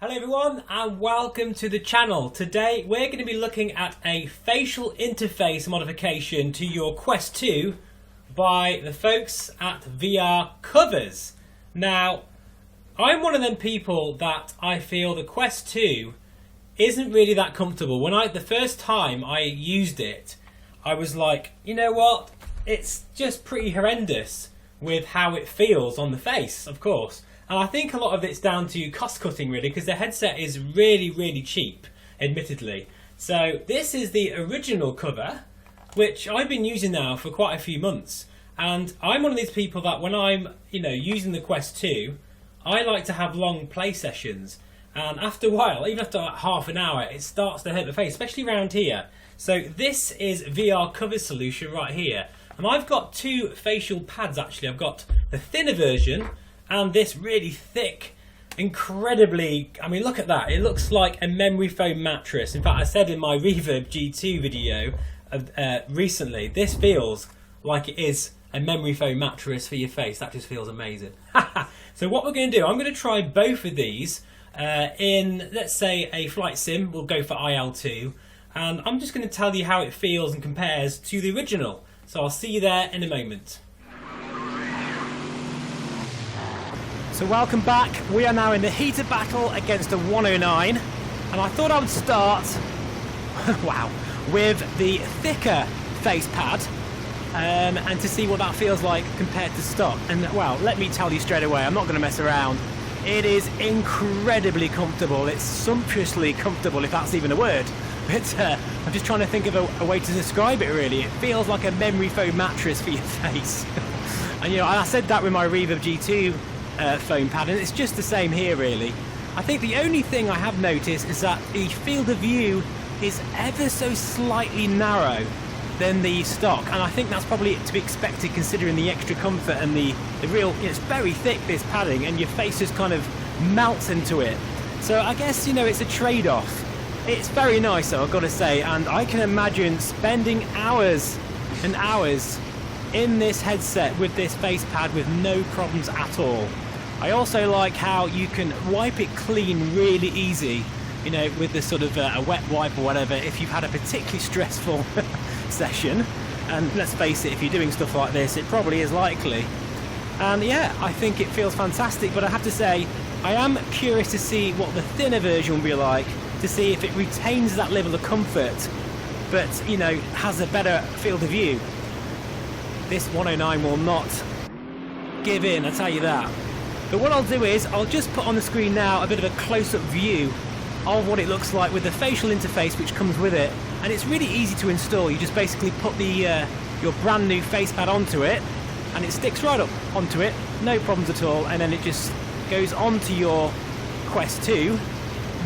Hello everyone and welcome to the channel. Today we're going to be looking at a facial interface modification to your Quest 2 by the folks at VR Covers. Now, I'm one of them people that I feel the Quest 2 isn't really that comfortable. The first time I used it, I was like, you know what, it's just pretty horrendous with how it feels on the face, of course. And I think a lot of it's down to cost cutting really, because the headset is really cheap, admittedly. So this is the original cover, which I've been using now for quite a few months. And I'm one of these people that when I'm, using the Quest 2, I like to have long play sessions. And after a while, even after like half an hour, it starts to hurt the face, especially around here. So this is VR Covers solution right here. And I've got two facial pads actually. I've got the thinner version, and this really thick, incredibly, look at that. It looks like a memory foam mattress. In fact, I said in my Reverb G2 video recently, this feels like it is a memory foam mattress for your face. That just feels amazing. So what we're going to do, I'm going to try both of these in, let's say, a flight sim. We'll go for IL2. And I'm just going to tell you how it feels and compares to the original. So I'll see you there in a moment. So welcome back. We are now in the heated battle against a 109, and I thought I would start wow, with the thicker face pad and to see what that feels like compared to stock. And well, let me tell you straight away, I'm not going to mess around. It is incredibly comfortable. It's sumptuously comfortable, if that's even a word. But I'm just trying to think of a way to describe it really. It feels like a memory foam mattress for your face. And I said that with my Reverb G2 foam pad, and it's just the same here really. I think the only thing I have noticed is that the field of view is ever so slightly narrow than the stock, and I think that's probably to be expected considering the extra comfort and the real, it's very thick, this padding, and your face just kind of melts into it. So I guess it's a trade-off. It's very nice though, I've got to say, and I can imagine spending hours and hours in this headset with this face pad with no problems at all. I also like how you can wipe it clean really easy, with the sort of a wet wipe or whatever if you've had a particularly stressful session. And let's face it, if you're doing stuff like this, it probably is likely. And yeah, I think it feels fantastic, but I have to say, I am curious to see what the thinner version will be like, to see if it retains that level of comfort, but, has a better field of view. This 109 will not give in, I tell you that. But what I'll do is, I'll just put on the screen now a bit of a close-up view of what it looks like with the facial interface which comes with it. And it's really easy to install. You just basically put the your brand new face pad onto it, and it sticks right up onto it, no problems at all, and then it just goes onto your Quest 2.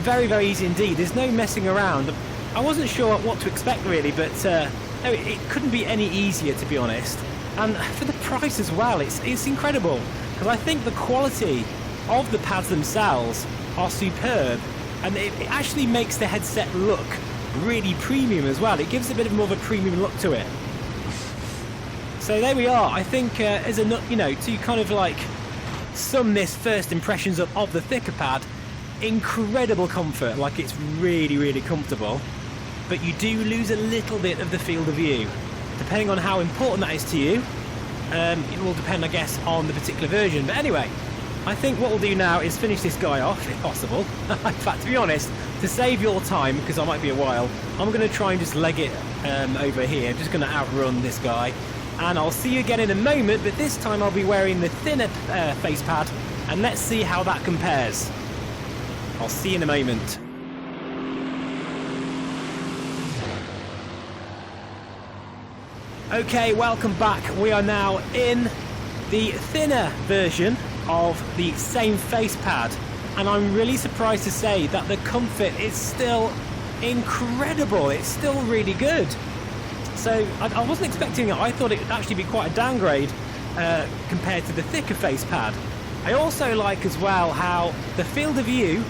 Very easy indeed. There's no messing around. I wasn't sure what to expect really, but no, it couldn't be any easier, to be honest. And for the price as well, it's incredible, because I think the quality of the pads themselves are superb, and it actually makes the headset look really premium as well. It gives a bit more of a premium look to it. So there we are. I think as a to kind of like sum this first impressions up of the thicker pad, incredible comfort, like it's really comfortable, but you do lose a little bit of the field of view. Depending on how important that is to you, it will depend, I guess, on the particular version. But anyway, I think what we'll do now is finish this guy off, if possible. In fact, to be honest, to save your time, because I might be a while, I'm going to try and just leg it over here. I'm just going to outrun this guy. And I'll see you again in a moment, but this time I'll be wearing the thinner face pad, and let's see how that compares. I'll see you in a moment. Okay, welcome back. We are now in the thinner version of the same face pad, and I'm really surprised to say that the comfort is still incredible. It's still really good. So I wasn't expecting it. I thought it would actually be quite a downgrade compared to the thicker face pad. I also like as well how the field of view,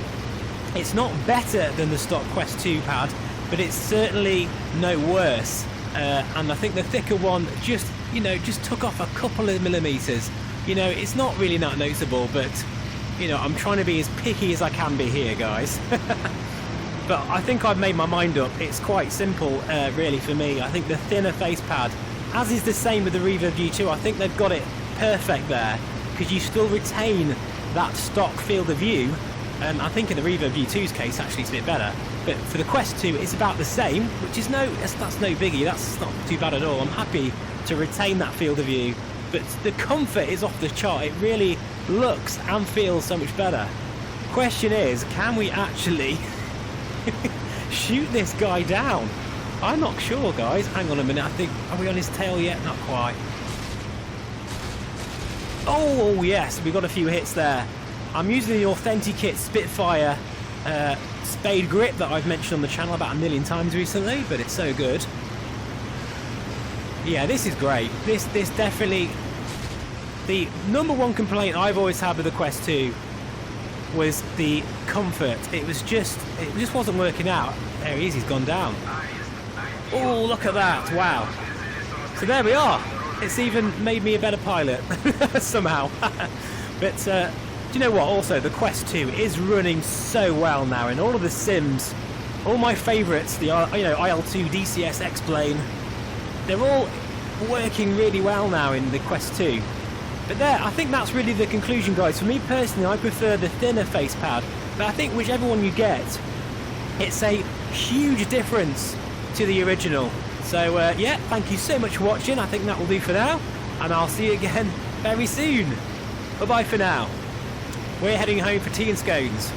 it's not better than the stock Quest 2 pad, but it's certainly no worse. And I think the thicker one just took off a couple of millimeters. It's not really that noticeable, but you know, I'm trying to be as picky as I can be here, guys. But I think I've made my mind up. It's quite simple, really, for me. I think the thinner face pad, as is the same with the Revo View 2, I think they've got it perfect there, because you still retain that stock field of view. I think in the Revo View 2's case, actually, it's a bit better. But for the Quest 2, it's about the same, which is that's no biggie. That's not too bad at all. I'm happy to retain that field of view. But the comfort is off the chart. It really looks and feels so much better. Question is, can we actually shoot this guy down? I'm not sure, guys. Hang on a minute. I think, are we on his tail yet? Not quite. Oh, yes. We got a few hits there. I'm using the Authentic-Kit Spitfire spade grip that I've mentioned on the channel about 1 million times recently, but it's so good. Yeah, this is great. This definitely... The number one complaint I've always had with the Quest 2 was the comfort. It just wasn't working out. There he is, he's gone down. Oh, look at that, wow. So there we are. It's even made me a better pilot, somehow. But do you know what, also, the Quest 2 is running so well now in all of the sims. All my favourites, the IL-2, DCS, X-Plane, they're all working really well now in the Quest 2. But there, I think that's really the conclusion, guys. For me personally, I prefer the thinner face pad, but I think whichever one you get, it's a huge difference to the original. So yeah, thank you so much for watching. I think that will do for now, and I'll see you again very soon. Bye bye for now. We're heading home for tea and scones.